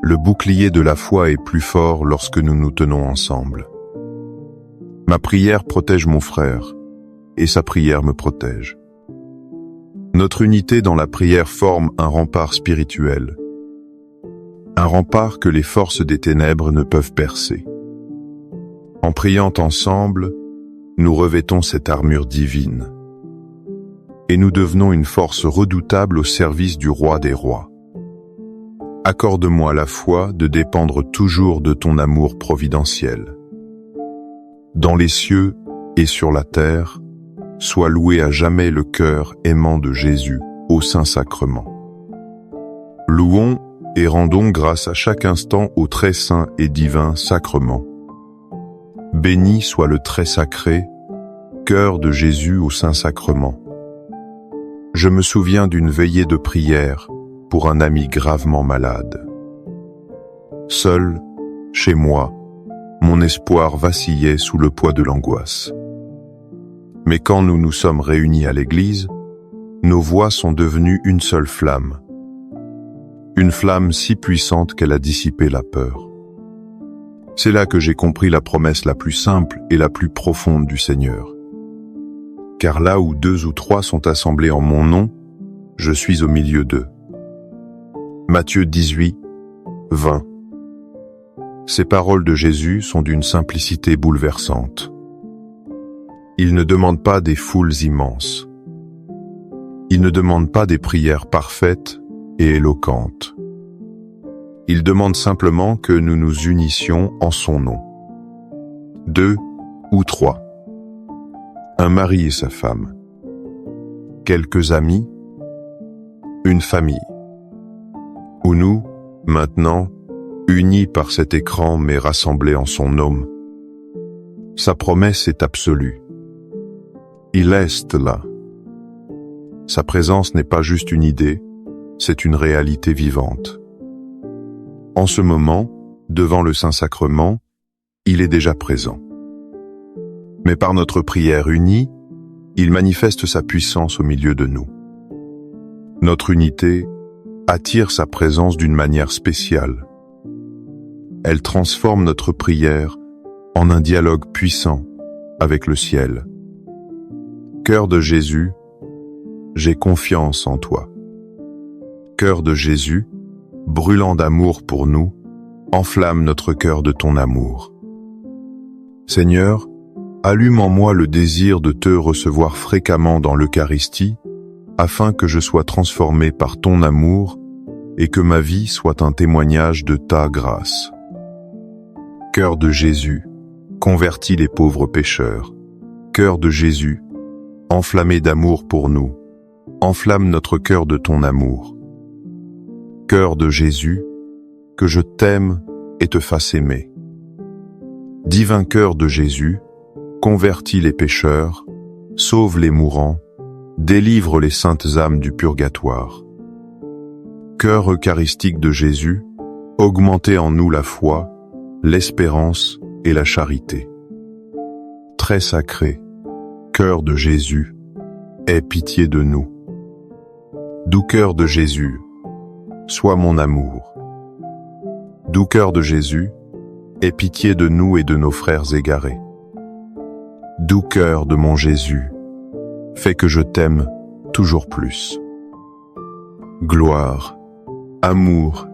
le bouclier de la foi est plus fort lorsque nous nous tenons ensemble. Ma prière protège mon frère, et sa prière me protège. Notre unité dans la prière forme un rempart spirituel, un rempart que les forces des ténèbres ne peuvent percer. En priant ensemble, nous revêtons cette armure divine, et nous devenons une force redoutable au service du roi des rois. Accorde-moi la foi de dépendre toujours de ton amour providentiel. Dans les cieux et sur la terre, soit loué à jamais le cœur aimant de Jésus au Saint-Sacrement. Louons et rendons grâce à chaque instant au très saint et divin sacrement. Béni soit le très sacré, cœur de Jésus au Saint-Sacrement. Je me souviens d'une veillée de prière pour un ami gravement malade. Seul, chez moi, mon espoir vacillait sous le poids de l'angoisse. Mais quand nous nous sommes réunis à l'église, nos voix sont devenues une seule flamme. Une flamme si puissante qu'elle a dissipé la peur. C'est là que j'ai compris la promesse la plus simple et la plus profonde du Seigneur. Car là où 2 ou 3 sont assemblés en mon nom, je suis au milieu d'eux. Matthieu 18, 20. Ces paroles de Jésus sont d'une simplicité bouleversante. Il ne demande pas des foules immenses. Il ne demande pas des prières parfaites et éloquentes. Il demande simplement que nous nous unissions en son nom. 2 ou 3. Un mari et sa femme. Quelques amis. Une famille. Ou nous, maintenant, unis par cet écran mais rassemblés en son nom. Sa promesse est absolue. Il est là. Sa présence n'est pas juste une idée, c'est une réalité vivante. En ce moment, devant le Saint-Sacrement, il est déjà présent. Mais par notre prière unie, il manifeste sa puissance au milieu de nous. Notre unité attire sa présence d'une manière spéciale. Elle transforme notre prière en un dialogue puissant avec le ciel. Cœur de Jésus, j'ai confiance en toi. Cœur de Jésus, brûlant d'amour pour nous, enflamme notre cœur de ton amour. Seigneur, allume en moi le désir de te recevoir fréquemment dans l'Eucharistie, afin que je sois transformé par ton amour et que ma vie soit un témoignage de ta grâce. Cœur de Jésus, convertis les pauvres pécheurs. Cœur de Jésus, enflammé d'amour pour nous, enflamme notre cœur de ton amour. Cœur de Jésus, que je t'aime et te fasse aimer. Divin cœur de Jésus, convertis les pécheurs, sauve les mourants, délivre les saintes âmes du purgatoire. Cœur eucharistique de Jésus, augmentez en nous la foi, l'espérance et la charité. Très sacré, cœur de Jésus, aie pitié de nous. Doux cœur de Jésus, sois mon amour. Doux cœur de Jésus, aie pitié de nous et de nos frères égarés. Doux cœur de mon Jésus, fais que je t'aime toujours plus. Gloire, amour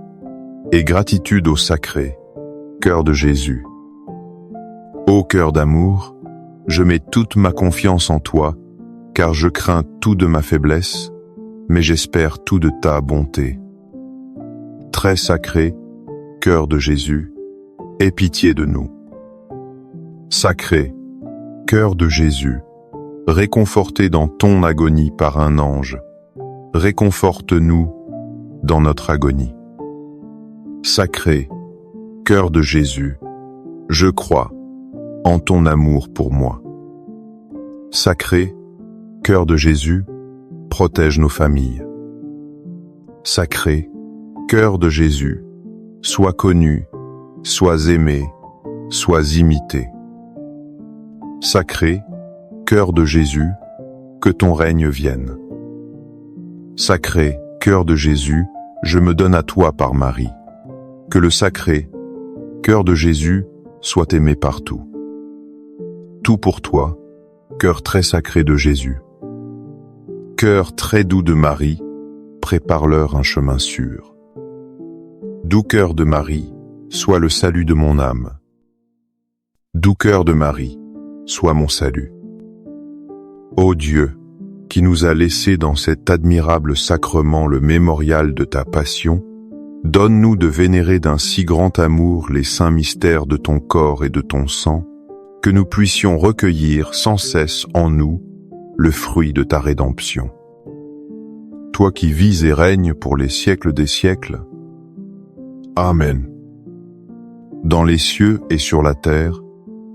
et gratitude au sacré, cœur de Jésus. Ô cœur d'amour, je mets toute ma confiance en toi, car je crains tout de ma faiblesse, mais j'espère tout de ta bonté. Très sacré, cœur de Jésus, aie pitié de nous. Sacré cœur de Jésus, réconforté dans ton agonie par un ange, réconforte-nous dans notre agonie. Sacré cœur de Jésus, je crois en ton amour pour moi. Sacré cœur de Jésus, protège nos familles. Sacré cœur de Jésus, sois connu, sois aimé, sois imité. Sacré cœur de Jésus, que ton règne vienne. Sacré cœur de Jésus, je me donne à toi par Marie. Que le sacré cœur de Jésus soit aimé partout. Tout pour toi, cœur très sacré de Jésus. Cœur très doux de Marie, prépare-leur un chemin sûr. Doux cœur de Marie, sois le salut de mon âme. Doux cœur de Marie, sois mon salut. Ô Dieu, qui nous a laissé dans cet admirable sacrement le mémorial de ta passion, donne-nous de vénérer d'un si grand amour les saints mystères de ton corps et de ton sang, que nous puissions recueillir sans cesse en nous le fruit de ta rédemption. Toi qui vis et règnes pour les siècles des siècles. Amen. Dans les cieux et sur la terre,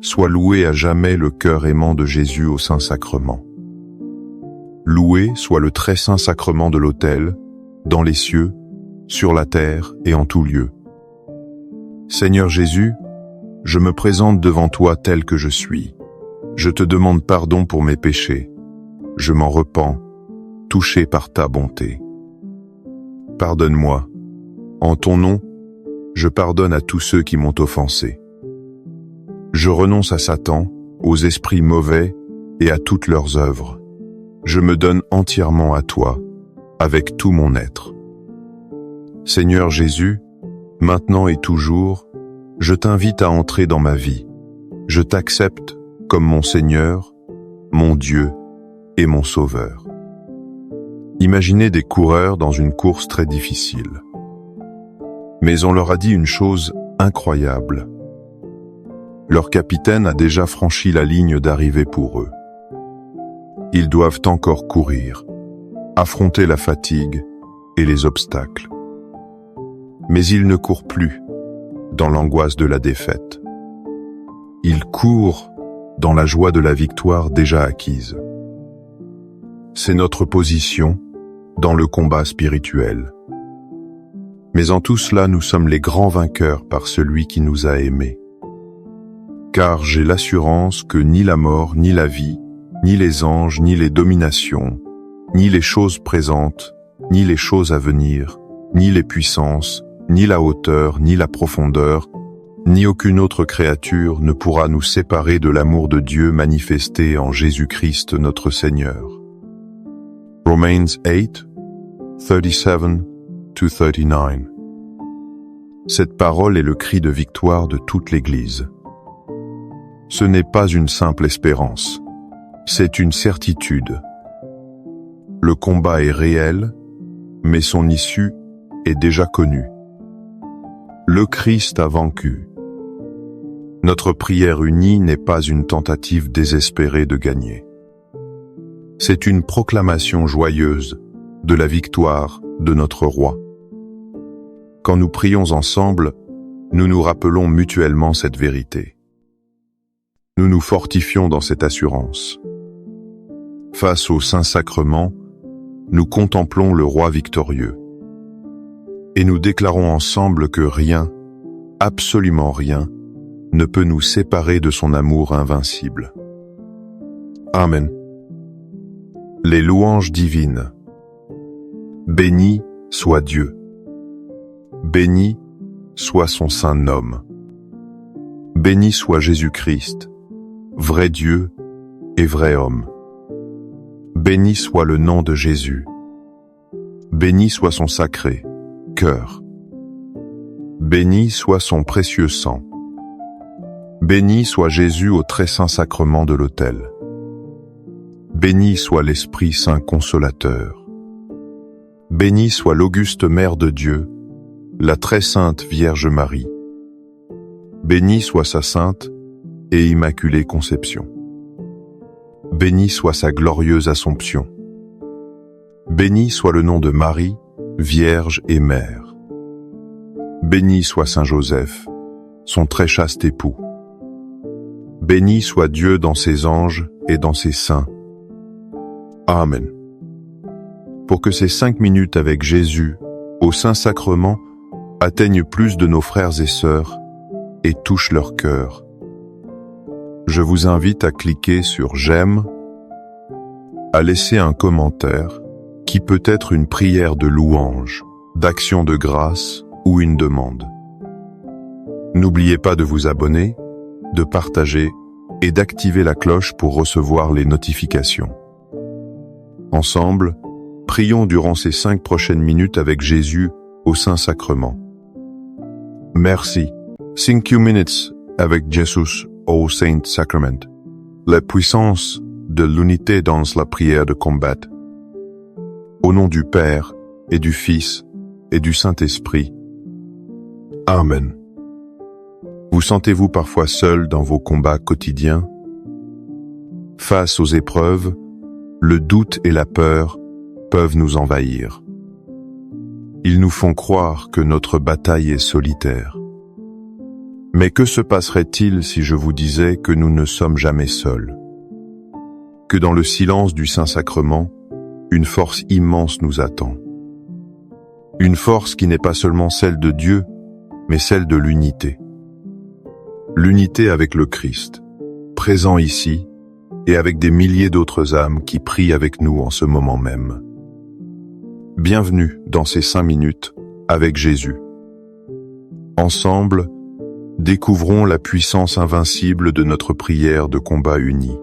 sois loué à jamais le cœur aimant de Jésus au Saint-Sacrement. Loué soit le très saint sacrement de l'autel, dans les cieux, sur la terre et en tout lieu. Seigneur Jésus, je me présente devant toi tel que je suis. Je te demande pardon pour mes péchés. Je m'en repens, touché par ta bonté. Pardonne-moi. En ton nom, je pardonne à tous ceux qui m'ont offensé. Je renonce à Satan, aux esprits mauvais et à toutes leurs œuvres. Je me donne entièrement à toi, avec tout mon être. Seigneur Jésus, maintenant et toujours, je t'invite à entrer dans ma vie. Je t'accepte comme mon Seigneur, mon Dieu et mon Sauveur. Imaginez des coureurs dans une course très difficile. Mais on leur a dit une chose incroyable. Leur capitaine a déjà franchi la ligne d'arrivée pour eux. Ils doivent encore courir, affronter la fatigue et les obstacles. Mais ils ne courent plus dans l'angoisse de la défaite. Ils courent dans la joie de la victoire déjà acquise. C'est notre position dans le combat spirituel. Mais en tout cela, nous sommes les grands vainqueurs par celui qui nous a aimés. Car j'ai l'assurance que ni la mort, ni la vie, ni les anges, ni les dominations, ni les choses présentes, ni les choses à venir, ni les puissances, ni la hauteur, ni la profondeur, ni aucune autre créature ne pourra nous séparer de l'amour de Dieu manifesté en Jésus-Christ notre Seigneur. Romans 8, 37-39. Cette parole est le cri de victoire de toute l'Église. Ce n'est pas une simple espérance, c'est une certitude. Le combat est réel, mais son issue est déjà connue. Le Christ a vaincu. Notre prière unie n'est pas une tentative désespérée de gagner. C'est une proclamation joyeuse de la victoire de notre Roi. Quand nous prions ensemble, nous nous rappelons mutuellement cette vérité. Nous nous fortifions dans cette assurance. Face au Saint-Sacrement, nous contemplons le Roi victorieux. Et nous déclarons ensemble que rien, absolument rien, ne peut nous séparer de son amour invincible. Amen. Les louanges divines. Béni soit Dieu. Béni soit son saint nom. Béni soit Jésus-Christ, vrai Dieu et vrai homme. Béni soit le nom de Jésus. Béni soit son sacré cœur. Béni soit son précieux sang. Béni soit Jésus au très saint sacrement de l'autel. Béni soit l'Esprit Saint consolateur. Béni soit l'auguste Mère de Dieu, la très sainte Vierge Marie. Bénie soit sa sainte et immaculée conception. Béni soit sa glorieuse Assomption. Béni soit le nom de Marie, Vierge et Mère. Béni soit Saint Joseph, son très chaste époux. Béni soit Dieu dans ses anges et dans ses saints. Amen. Pour que ces 5 minutes avec Jésus, au Saint-Sacrement, atteignent plus de nos frères et sœurs et touchent leur cœur, je vous invite à cliquer sur « J'aime », à laisser un commentaire qui peut être une prière de louange, d'action de grâce ou une demande. N'oubliez pas de vous abonner, de partager et d'activer la cloche pour recevoir les notifications. Ensemble, prions durant ces 5 prochaines minutes avec Jésus au Saint-Sacrement. Merci. 5 minutes avec Jésus au Saint-Sacrement. La puissance de l'unité dans la prière de combat. Au nom du Père et du Fils et du Saint-Esprit. Amen. Vous sentez-vous parfois seul dans vos combats quotidiens? Face aux épreuves, le doute et la peur peuvent nous envahir. Ils nous font croire que notre bataille est solitaire. Mais que se passerait-il si je vous disais que nous ne sommes jamais seuls? Que dans le silence du Saint-Sacrement, une force immense nous attend. Une force qui n'est pas seulement celle de Dieu, mais celle de l'unité. L'unité avec le Christ, présent ici, et avec des milliers d'autres âmes qui prient avec nous en ce moment même. Bienvenue dans ces 5 minutes avec Jésus. Ensemble, découvrons la puissance invincible de notre prière de combat unie.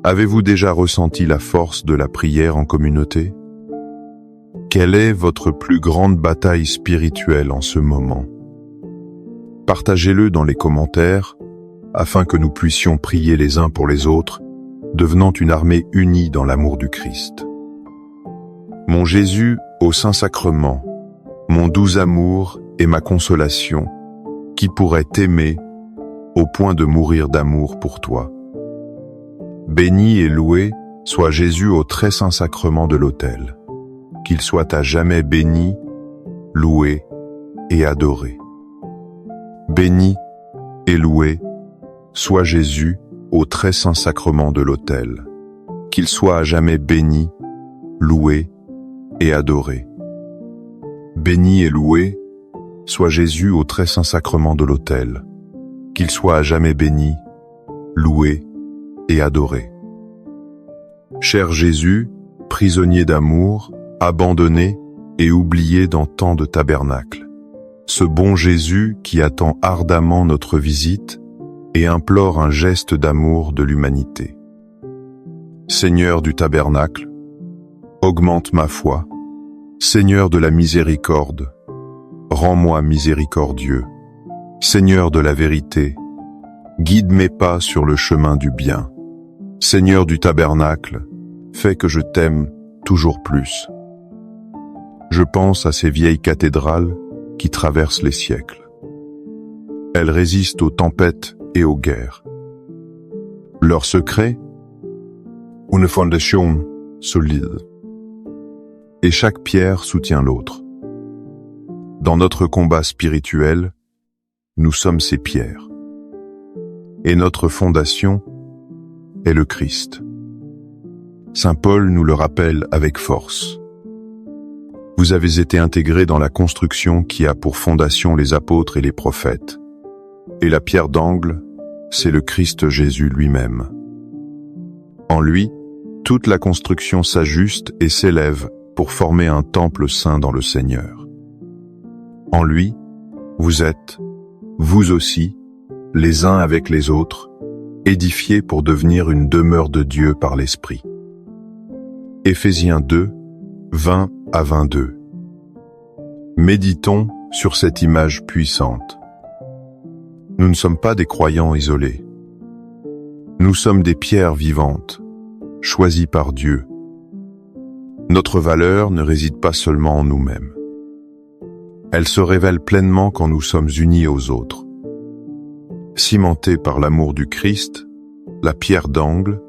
Avez-vous déjà ressenti la force de la prière en communauté? Quelle est votre plus grande bataille spirituelle en ce moment? Partagez-le dans les commentaires, afin que nous puissions prier les uns pour les autres, devenant une armée unie dans l'amour du Christ. Mon Jésus au Saint-Sacrement, mon doux amour et ma consolation, qui pourrait t'aimer au point de mourir d'amour pour toi. Béni et loué soit Jésus au très saint sacrement de l'autel. Qu'il soit à jamais béni, loué et adoré. Béni et loué soit Jésus au très saint sacrement de l'autel. Qu'il soit à jamais béni, loué et adoré. Béni et loué soit Jésus au très saint sacrement de l'autel, qu'il soit à jamais béni, loué et adoré. Cher Jésus, prisonnier d'amour, abandonné et oublié dans tant de tabernacles, ce bon Jésus qui attend ardemment notre visite et implore un geste d'amour de l'humanité. Seigneur du tabernacle, augmente ma foi, Seigneur de la miséricorde, rends-moi miséricordieux. Seigneur de la vérité, guide mes pas sur le chemin du bien. Seigneur du tabernacle, fais que je t'aime toujours plus. Je pense à ces vieilles cathédrales qui traversent les siècles. Elles résistent aux tempêtes et aux guerres. Leur secret? Une fondation solide. Et chaque pierre soutient l'autre. Dans notre combat spirituel, nous sommes ces pierres. Et notre fondation est le Christ. Saint Paul nous le rappelle avec force. Vous avez été intégrés dans la construction qui a pour fondation les apôtres et les prophètes. Et la pierre d'angle, c'est le Christ Jésus lui-même. En lui, toute la construction s'ajuste et s'élève pour former un temple saint dans le Seigneur. En lui, vous êtes, vous aussi, les uns avec les autres, édifiés pour devenir une demeure de Dieu par l'Esprit. Éphésiens 2, 20 à 22. Méditons sur cette image puissante. Nous ne sommes pas des croyants isolés. Nous sommes des pierres vivantes, choisies par Dieu. Notre valeur ne réside pas seulement en nous-mêmes. Elle se révèle pleinement quand nous sommes unis aux autres. Cimentés par l'amour du Christ, la pierre d'angle,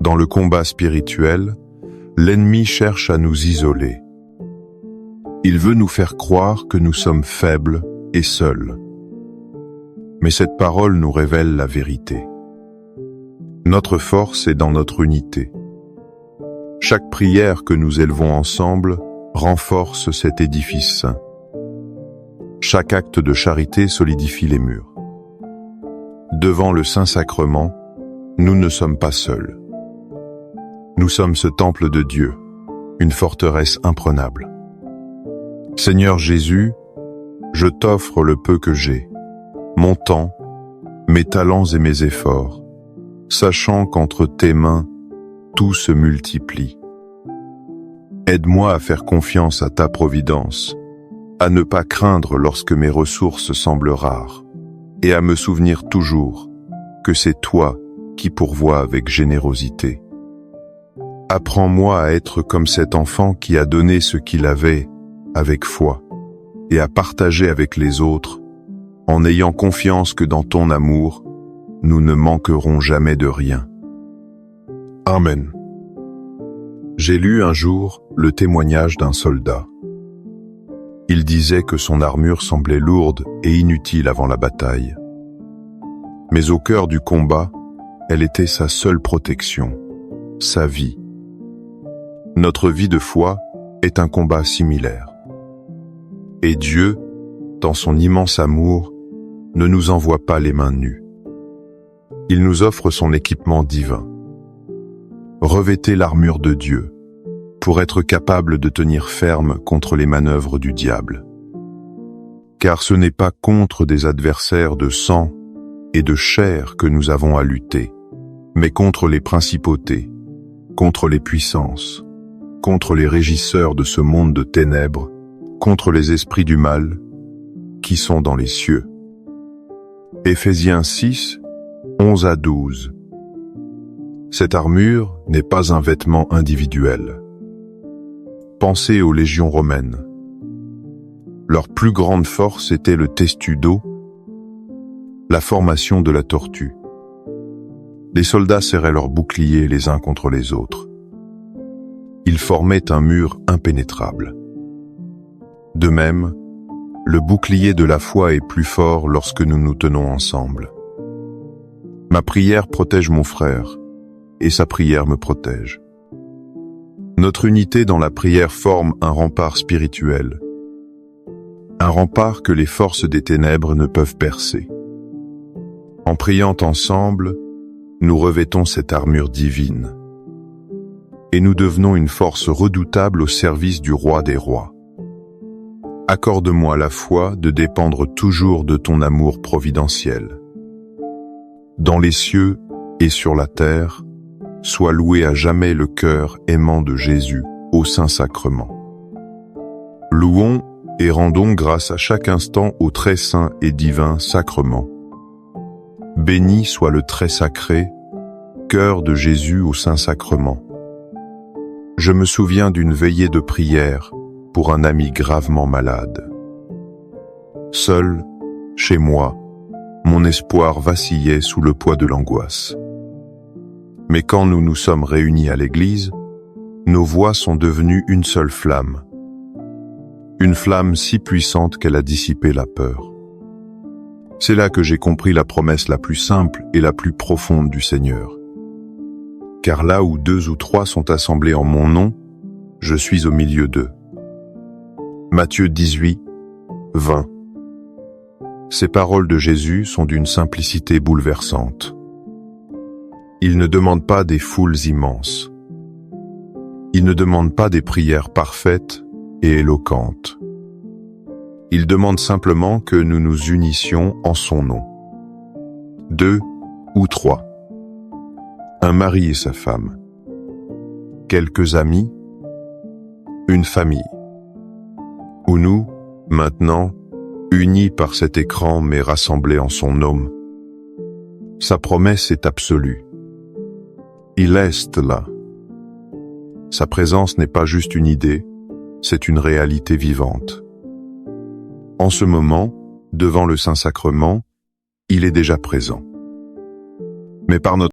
dans le combat spirituel, l'ennemi cherche à nous isoler. Il veut nous faire croire que nous sommes faibles et seuls. Mais cette parole nous révèle la vérité. Notre force est dans notre unité. Chaque prière que nous élevons ensemble renforce cet édifice saint. Chaque acte de charité solidifie les murs. Devant le Saint-Sacrement, nous ne sommes pas seuls. Nous sommes ce temple de Dieu, une forteresse imprenable. Seigneur Jésus, je t'offre le peu que j'ai, mon temps, mes talents et mes efforts, sachant qu'entre tes mains, tout se multiplie. Aide-moi à faire confiance à ta providence, à ne pas craindre lorsque mes ressources semblent rares, et à me souvenir toujours que c'est toi qui pourvois avec générosité. Apprends-moi à être comme cet enfant qui a donné ce qu'il avait avec foi, et à partager avec les autres, en ayant confiance que dans ton amour, nous ne manquerons jamais de rien. Amen. J'ai lu un jour le témoignage d'un soldat. Il disait que son armure semblait lourde et inutile avant la bataille. Mais au cœur du combat, elle était sa seule protection, sa vie. Notre vie de foi est un combat similaire. Et Dieu, dans son immense amour, ne nous envoie pas les mains nues. Il nous offre son équipement divin. Revêtez l'armure de Dieu pour être capable de tenir ferme contre les manœuvres du diable. Car ce n'est pas contre des adversaires de sang et de chair que nous avons à lutter, mais contre les principautés, contre les puissances, contre les régisseurs de ce monde de ténèbres, contre les esprits du mal qui sont dans les cieux. Éphésiens 6, 11 à 12. Cette armure n'est pas un vêtement individuel. Pensez aux légions romaines. Leur plus grande force était le testudo, la formation de la tortue. Les soldats serraient leurs boucliers les uns contre les autres. Ils formaient un mur impénétrable. De même, le bouclier de la foi est plus fort lorsque nous nous tenons ensemble. Ma prière protège mon frère, et sa prière me protège. Notre unité dans la prière forme un rempart spirituel, un rempart que les forces des ténèbres ne peuvent percer. En priant ensemble, nous revêtons cette armure divine, et nous devenons une force redoutable au service du roi des rois. Accorde-moi la foi de dépendre toujours de ton amour providentiel. Dans les cieux et sur la terre, soit loué à jamais le cœur aimant de Jésus au Saint-Sacrement. Louons et rendons grâce à chaque instant au très saint et divin sacrement. Béni soit le très sacré, cœur de Jésus au Saint-Sacrement. Je me souviens d'une veillée de prière pour un ami gravement malade. Seul, chez moi, mon espoir vacillait sous le poids de l'angoisse. Mais quand nous nous sommes réunis à l'église, nos voix sont devenues une seule flamme. Une flamme si puissante qu'elle a dissipé la peur. C'est là que j'ai compris la promesse la plus simple et la plus profonde du Seigneur. Car là où 2 ou 3 sont assemblés en mon nom, je suis au milieu d'eux. Matthieu 18, 20. Ces paroles de Jésus sont d'une simplicité bouleversante. Il ne demande pas des foules immenses. Il ne demande pas des prières parfaites et éloquentes. Il demande simplement que nous nous unissions en son nom. 2 ou 3. Un mari et sa femme. Quelques amis. Une famille. Ou nous, maintenant, unis par cet écran mais rassemblés en son nom. Sa promesse est absolue. Il est là. Sa présence n'est pas juste une idée, c'est une réalité vivante. En ce moment, devant le Saint-Sacrement, il est déjà présent. Mais par notre